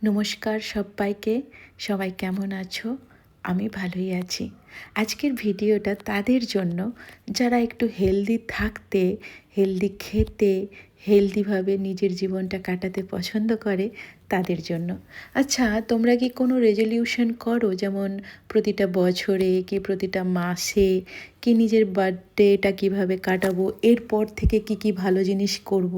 নমস্কার সব্বাইকে। সবাই কেমন আছো? আমি ভালোই আছি। আজকের ভিডিওটা তাদের জন্য যারা একটু হেলদি থাকতে, হেলদি খেতে, হেলদিভাবে নিজের জীবনটা কাটাতে পছন্দ করে তাদের জন্য। আচ্ছা, তোমরা কি কোনো রেজলিউশন করো? যেমন প্রতিটা বছরে কি প্রতিটা মাসে কি নিজের বার্থডেটা কীভাবে কাটাবো, এরপর থেকে কি কি ভালো জিনিস করব।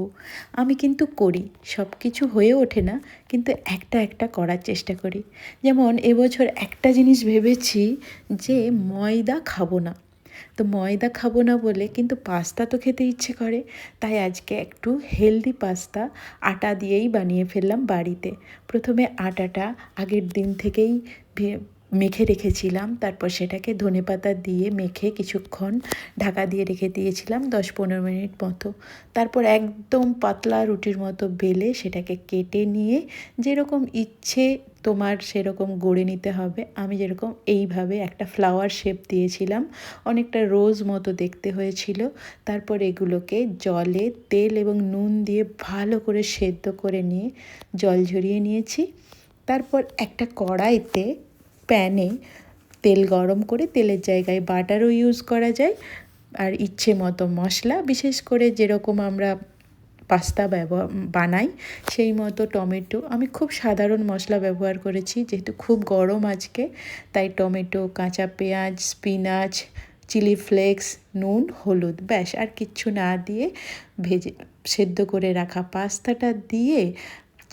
আমি কিন্তু করি, সব কিছু হয়ে ওঠে না, কিন্তু একটা একটা করার চেষ্টা করি। যেমন এবছর একটা জিনিস ভেবেছি যে ময়দা খাবো না। তো ময়দা খাবো না বলে কিন্তু পাস্তা তো খেতে ইচ্ছে করে, তাই আজকে একটু হেলদি পাস্তা আটা দিয়েই বানিয়ে ফেললাম বাড়িতে। প্রথমে আটাটা আগের দিন থেকেই মেখে রেখেছিলাম, তারপর সেটাকে ধনেপাতা দিয়ে মেখে কিছুক্ষণ ঢাকা দিয়ে রেখে দিয়েছিলাম 10-15 মিনিট মতো। তারপর একদম পাতলা রুটির মতো বেলে সেটাকে কেটে নিয়ে যেরকম ইচ্ছে তোমার সেরকম গড়ে নিতে হবে। আমি যেরকম এইভাবে একটা ফ্লাওয়ার শেপ দিয়েছিলাম, অনেকটা রোজ মতো দেখতে হয়েছিল। তারপর এগুলোকে জলে তেল এবং নুন দিয়ে ভালো করে সেদ্ধ করে নিয়ে জল ঝরিয়ে নিয়েছি। তারপর একটা কড়াইতে প্যানে তেল গরম করে তেলের জায়গায় বাটারও ইউজ করা যায়, আর ইচ্ছে মতো মশলা, বিশেষ করে যেরকম আমরা পাস্তা বানাই সেই মতো টমেটো, আমি খুব সাধারণ মশলা ব্যবহার করেছি যেহেতু খুব গরম আজকে, তাই টমেটো, কাঁচা পেঁয়াজ, স্পিনাচ, চিলি ফ্লেক্স, নুন, হলুদ, ব্যাস আর কিচ্ছু না দিয়ে সেদ্ধ করে রাখা পাস্তাটা দিয়ে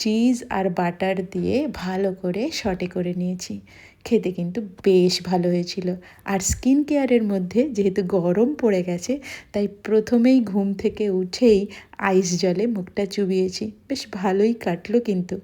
চিজ আর বাটার দিয়ে ভালো করে সটে করে নিয়েছি। খেতে কিন্তু বেশ ভালো হয়েছিল। আর স্কিন কেয়ারের মধ্যে যেহেতু গরম পড়ে গেছে, তাই প্রথমেই ঘুম থেকে উঠেই আইস জলে মুখটা চুবিয়েছি, বেশ ভালোই কাটলো কিন্তু।